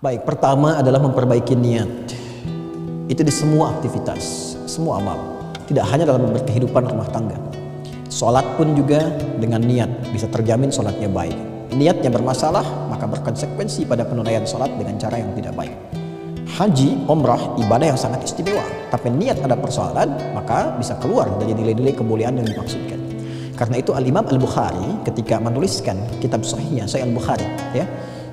Baik, pertama adalah memperbaiki niat. Itu di semua aktivitas, semua amal. Tidak hanya dalam berkehidupan rumah tangga. Sholat pun juga dengan niat, bisa terjamin sholatnya baik. Niatnya bermasalah, maka berkonsekuensi pada penunaian sholat dengan cara yang tidak baik. Haji, umrah, ibadah yang sangat istimewa. Tapi niat ada persoalan, maka bisa keluar dari nilai-nilai kemuliaan yang dimaksudkan. Karena itu Al-Imam Al-Bukhari ketika menuliskan kitab sahihnya, Sahih Al-Bukhari, ya,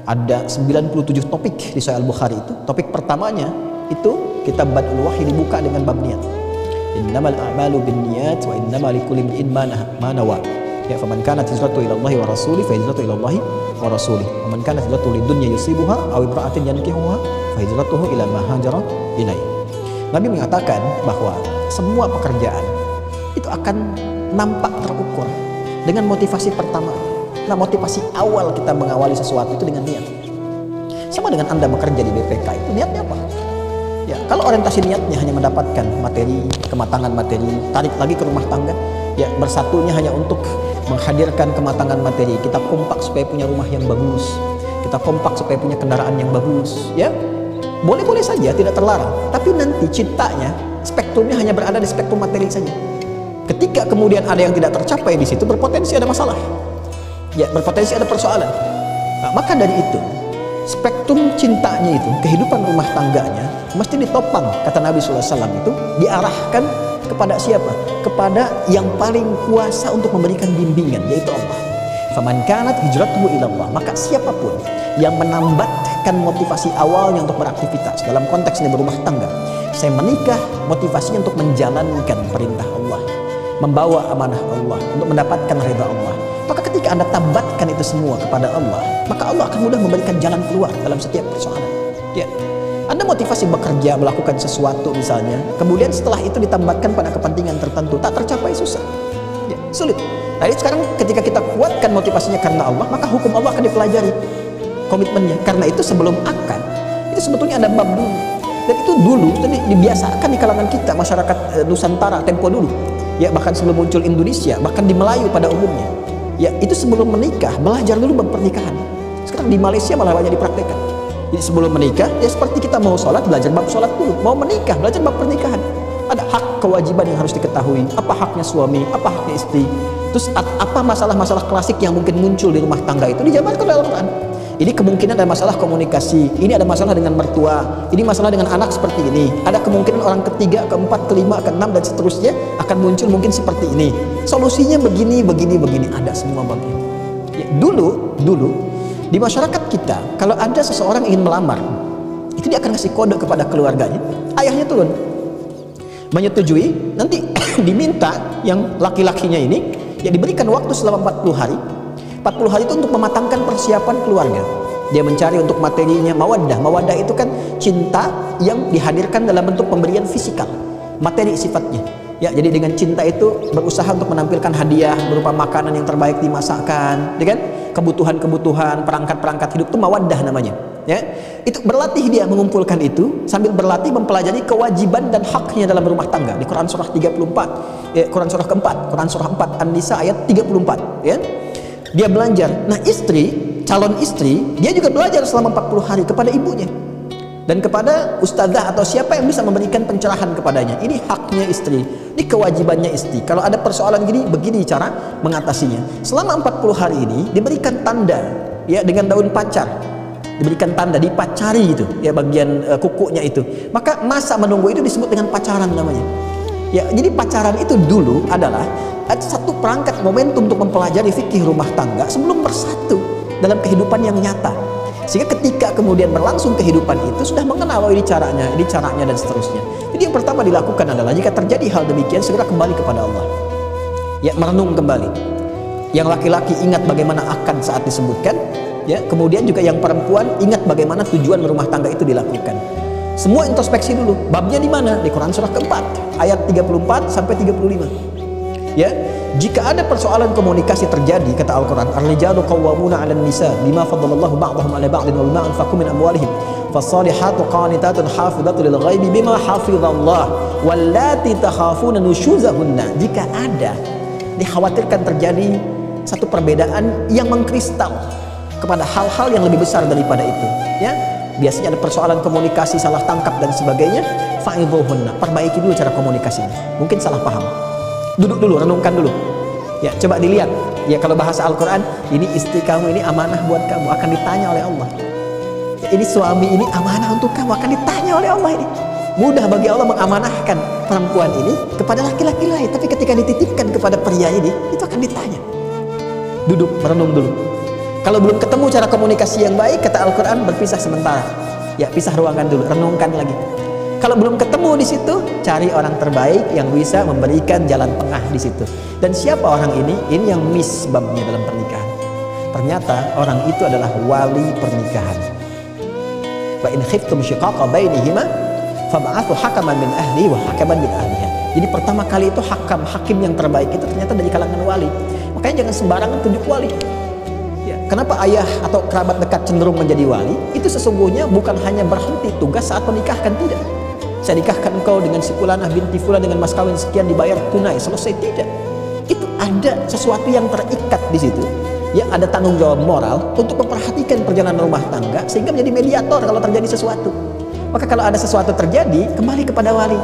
ada 97 topik di Sahih Al-Bukhari itu. Topik pertamanya itu kitab Badul Wahyi dibuka dengan bab niat. Innamal a'malu binniyat wa innamal likulli imrin ma nawa. Ya, faman kanat hijratuhu ila Allah wa rasulih fa hijratuhu ila Allah wa rasulih. Wa man kanat hijratuhu lidunya yusibuha aw imra'atin yankihuha fa hijratuhu ila ma hajara ilaihi. Nabi mengatakan bahwa semua pekerjaan itu akan nampak terukur dengan motivasi pertama. Nah, motivasi awal kita mengawali sesuatu itu dengan niat. Sama dengan Anda bekerja di BPK, itu niatnya apa? Ya, kalau orientasi niatnya hanya mendapatkan materi, kematangan materi, tarik lagi ke rumah tangga, ya bersatunya hanya untuk menghadirkan kematangan materi. Kita kompak supaya punya rumah yang bagus, kita kompak supaya punya kendaraan yang bagus, ya. Boleh-boleh saja, tidak terlarang. Tapi nanti cintanya, spektrumnya hanya berada di spektrum materi saja. Ketika kemudian ada yang tidak tercapai di situ, berpotensi ada masalah. Ya, berpotensi ada persoalan. Nah, maka dari itu, spektrum cintanya itu, kehidupan rumah tangganya mesti ditopang, kata Nabi SAW itu, diarahkan kepada siapa? Kepada yang paling kuasa untuk memberikan bimbingan, yaitu Allah. Faman kanat hijratuhu ila Allah, maka siapapun yang menambatkan motivasi awalnya untuk beraktivitas, dalam konteks ini berumah tangga, saya menikah motivasinya untuk menjalankan perintah Allah, membawa amanah Allah, untuk mendapatkan ridha Allah. Maka ketika Anda tambatkan itu semua kepada Allah, maka Allah akan mudah memberikan jalan keluar dalam setiap persoalan. Ya, Anda motivasi bekerja, melakukan sesuatu misalnya, kemudian setelah itu ditambatkan pada kepentingan tertentu, tak tercapai, susah. Ya, sulit. Jadi sekarang ketika kita kuatkan motivasinya karena Allah, maka hukum Allah akan dipelajari, komitmennya. Karena itu sebelum akad, itu sebetulnya ada bab dulu. Dan itu dulu dibiasakan di kalangan kita, masyarakat Nusantara tempo dulu. Ya, bahkan sebelum muncul Indonesia, bahkan di Melayu pada umumnya. Ya, itu sebelum menikah, belajar dulu bab pernikahan. Sekarang di Malaysia malah banyak dipraktekkan. Jadi sebelum menikah, ya seperti kita mau sholat, belajar bab sholat dulu. Mau menikah, belajar bab pernikahan. Ada hak kewajiban yang harus diketahui. Apa haknya suami, apa haknya istri. Terus apa masalah-masalah klasik yang mungkin muncul di rumah tangga itu dijabarkan oleh Al-Quran. Ini kemungkinan ada masalah komunikasi, ini ada masalah dengan mertua, ini masalah dengan anak seperti ini. Ada kemungkinan orang ketiga, keempat, kelima, keenam dan seterusnya akan muncul mungkin seperti ini. Solusinya begini, ada semua bagian. Ya, dulu di masyarakat kita, kalau ada seseorang ingin melamar, itu dia akan kasih kode kepada keluarganya, ayahnya turun, menyetujui, nanti diminta yang laki-lakinya ini, ya diberikan waktu selama 40 hari. 40 hari itu untuk mematangkan persiapan keluarga. Dia mencari untuk materinya mawaddah. Mawaddah itu kan cinta yang dihadirkan dalam bentuk pemberian fisikal, materi sifatnya. Ya, jadi dengan cinta itu berusaha untuk menampilkan hadiah berupa makanan yang terbaik dimasakkan, ya kan? Kebutuhan-kebutuhan, perangkat-perangkat hidup itu mawaddah namanya. Ya, itu berlatih dia mengumpulkan itu sambil berlatih mempelajari kewajiban dan haknya dalam rumah tangga. Di Quran surah 34, ya, Quran surah keempat, Quran surah 4 An-Nisa ayat 34, ya. Dia belajar. Nah, istri, calon istri, dia juga belajar selama 40 hari kepada ibunya dan kepada ustazah atau siapa yang bisa memberikan pencerahan kepadanya. Ini haknya istri, ini kewajibannya istri. Kalau ada persoalan gini, begini cara mengatasinya. Selama 40 hari ini diberikan tanda, ya, dengan daun pacar. Diberikan tanda, dipacari itu, ya, bagian kukunya itu. Maka masa menunggu itu disebut dengan pacaran namanya. Ya, jadi pacaran itu dulu adalah satu perangkat momentum untuk mempelajari fikih rumah tangga sebelum bersatu dalam kehidupan yang nyata. Sehingga ketika kemudian berlangsung kehidupan itu sudah mengenal, oh ini caranya dan seterusnya. Jadi yang pertama dilakukan adalah jika terjadi hal demikian segera kembali kepada Allah. Ya, merenung kembali. Yang laki-laki ingat bagaimana akad saat disebutkan, ya, kemudian juga yang perempuan ingat bagaimana tujuan berumah tangga itu dilakukan. Semua introspeksi dulu. Babnya di mana? Di Quran surah keempat, ayat 34 sampai 35. Ya, jika ada persoalan komunikasi terjadi, kata Al-Quran, ar-rijalu qawwamuna 'alan nisa bima faddalallahu ba'dahum 'ala ba'din wa bima anfaqu min amwalihim fas-salihatu qanitatun hafizatun lil ghaibi bima hafizallah wallati takhafuna nusyuzahunna. Jika ada dikhawatirkan terjadi satu perbedaan yang mengkristal kepada hal-hal yang lebih besar daripada itu, ya, biasanya ada persoalan komunikasi, salah tangkap dan sebagainya, fa'idhuhunna, perbaiki dulu cara komunikasinya. Mungkin salah paham. Duduk dulu, renungkan dulu. Ya, coba dilihat. Ya, kalau bahasa Al-Qur'an, ini istri kamu ini amanah buat kamu, akan ditanya oleh Allah. Ya, ini suami ini amanah untuk kamu, akan ditanya oleh Allah ini. Mudah bagi Allah mengamanahkan perempuan ini kepada laki-laki lain, tapi ketika dititipkan kepada pria ini, itu akan ditanya. Duduk, merenung dulu. Kalau belum ketemu cara komunikasi yang baik, kata Al-Quran, berpisah sementara. Ya, pisah ruangan dulu, renungkan lagi. Kalau belum ketemu di situ, cari orang terbaik yang bisa memberikan jalan tengah di situ. Dan siapa orang ini? Ini yang miss babnya dalam pernikahan. Ternyata orang itu adalah wali pernikahan. Wa in khiftum shiqaqa bainihima fab'athu hakaman min ahli wa hakaman min ahliha. Jadi pertama kali itu hakim yang terbaik itu ternyata dari kalangan wali. Makanya jangan sembarangan tunjuk wali. Ya, kenapa ayah atau kerabat dekat cenderung menjadi wali? Itu sesungguhnya bukan hanya berhenti tugas saat menikahkan, tidak. Saya nikahkan engkau dengan si fulanah binti fulan dengan mas kawin sekian dibayar tunai, selesai, tidak. Itu ada sesuatu yang terikat di situ. Ya, ada tanggung jawab moral untuk memperhatikan perjalanan rumah tangga sehingga menjadi mediator kalau terjadi sesuatu. Maka kalau ada sesuatu terjadi, kembali kepada wali.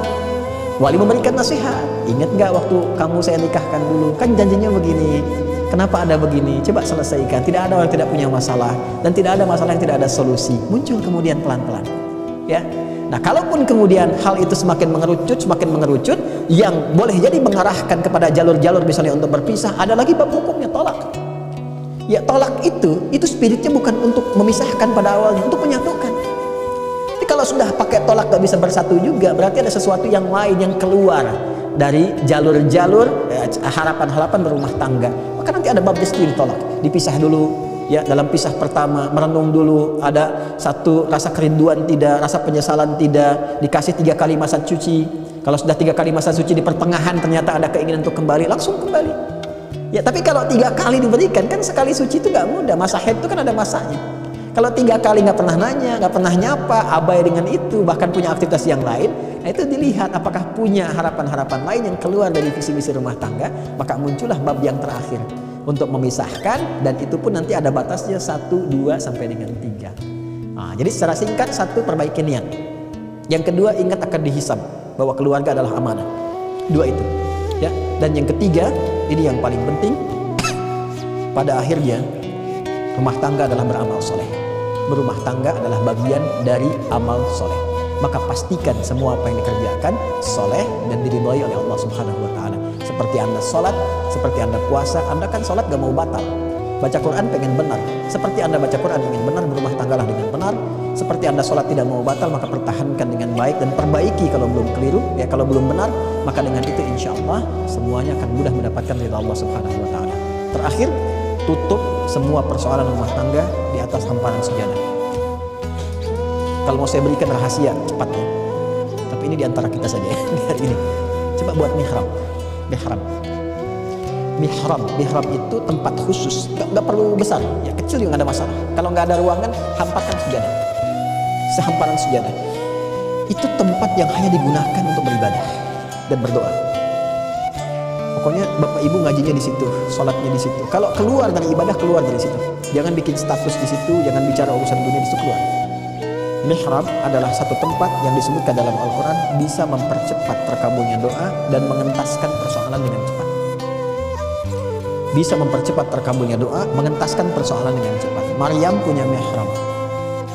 Wali memberikan nasihat. Ingat nggak waktu kamu saya nikahkan dulu, kan janjinya begini. Kenapa ada begini? Coba selesaikan. Tidak ada orang yang tidak punya masalah dan tidak ada masalah yang tidak ada solusi. Muncul kemudian pelan-pelan. Ya. Nah, kalaupun kemudian hal itu semakin mengerucut, yang boleh jadi mengarahkan kepada jalur-jalur misalnya untuk berpisah, ada lagi bab hukumnya, tolak. Ya, tolak itu spiritnya bukan untuk memisahkan pada awalnya, untuk menyatukan. Tapi kalau sudah pakai tolak gak bisa bersatu juga, berarti ada sesuatu yang lain yang keluar dari jalur-jalur harapan-harapan berumah tangga. Maka nanti ada bab sendiri tolak, dipisah dulu. Ya, dalam pisah pertama merenung dulu, ada satu rasa kerinduan tidak, rasa penyesalan tidak, dikasih 3 kali masa suci. Kalau sudah 3 kali masa suci di pertengahan ternyata ada keinginan untuk kembali, langsung kembali. Ya, tapi kalau 3 kali diberikan, kan sekali suci itu gak mudah, masa haid itu kan ada masanya. Kalau 3 kali gak pernah nanya, gak pernah nyapa, abai dengan itu, bahkan punya aktivitas yang lain, nah itu dilihat apakah punya harapan-harapan lain yang keluar dari visi-misi rumah tangga, maka muncullah bab yang terakhir untuk memisahkan, dan itu pun nanti ada batasnya 1, 2 sampai dengan 3. Nah, jadi secara singkat, 1, perbaiki niat. Yang kedua, ingat akan dihisab bahwa keluarga adalah amanah. 2 itu. Ya, dan yang ketiga, ini yang paling penting. Pada akhirnya, rumah tangga adalah beramal soleh. Berumah tangga adalah bagian dari amal soleh. Maka pastikan semua apa yang dikerjakan soleh dan diridhoi oleh Allah Subhanahu wa Ta'ala. Seperti Anda sholat, seperti Anda puasa, Anda kan sholat gak mau batal. Baca Quran pengen benar. Seperti Anda baca Quran ingin benar, berumah tanggalah dengan benar. Seperti Anda sholat tidak mau batal, maka pertahankan dengan baik dan perbaiki kalau belum keliru. Ya, kalau belum benar, maka dengan itu insya Allah semuanya akan mudah mendapatkan ridha Allah Subhanahu wa Ta'ala. Terakhir, tutup semua persoalan rumah tangga di atas hamparan sejadah. Kalau mau saya berikan rahasia cepat ya, tapi ini diantara kita saja ya, di hari ini. Coba buat mihrab. Mihrab itu tempat khusus, nggak perlu besar, ya kecil juga nggak ada masalah. Kalau nggak ada ruangan, hamparan sejadah, sehamparan sejadah. Itu tempat yang hanya digunakan untuk beribadah dan berdoa. Pokoknya bapak ibu ngajinya di situ, sholatnya di situ. Kalau keluar dari ibadah, keluar dari situ. Jangan bikin status di situ, jangan bicara urusan dunia di situ, keluar. Mihrab adalah satu tempat yang disebutkan dalam Al-Quran bisa mempercepat terkabulnya doa dan mengentaskan persoalan dengan cepat. Bisa mempercepat terkabulnya doa, mengentaskan persoalan dengan cepat. Maryam punya mihrab.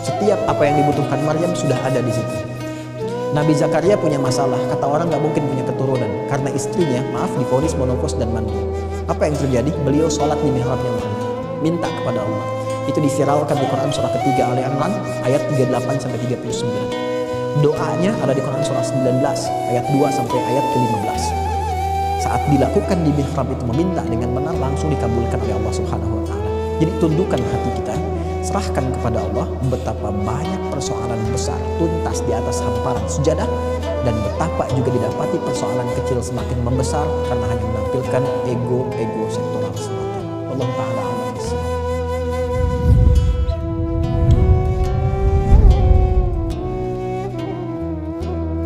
Setiap apa yang dibutuhkan Maryam sudah ada di situ. Nabi Zakaria punya masalah, kata orang gak mungkin punya keturunan karena istrinya, divonis menopause dan mandul. Apa yang terjadi? Beliau sholat di mihrabnya Maryam, minta kepada Allah. Itu diviralkan di Quran surah ketiga Ali Imran ayat 38 sampai 39. Doanya ada di Quran surah 19 ayat 2 sampai ayat ke-15. Saat dilakukan di mihrab itu meminta dengan benar, langsung dikabulkan oleh Allah Subhanahu wa Ta'ala. Jadi tundukkan hati kita, serahkan kepada Allah betapa banyak persoalan besar tuntas di atas hamparan sejadah, dan betapa juga didapati persoalan kecil semakin membesar karena hanya menampilkan ego sektoral semata. Allah Ta'ala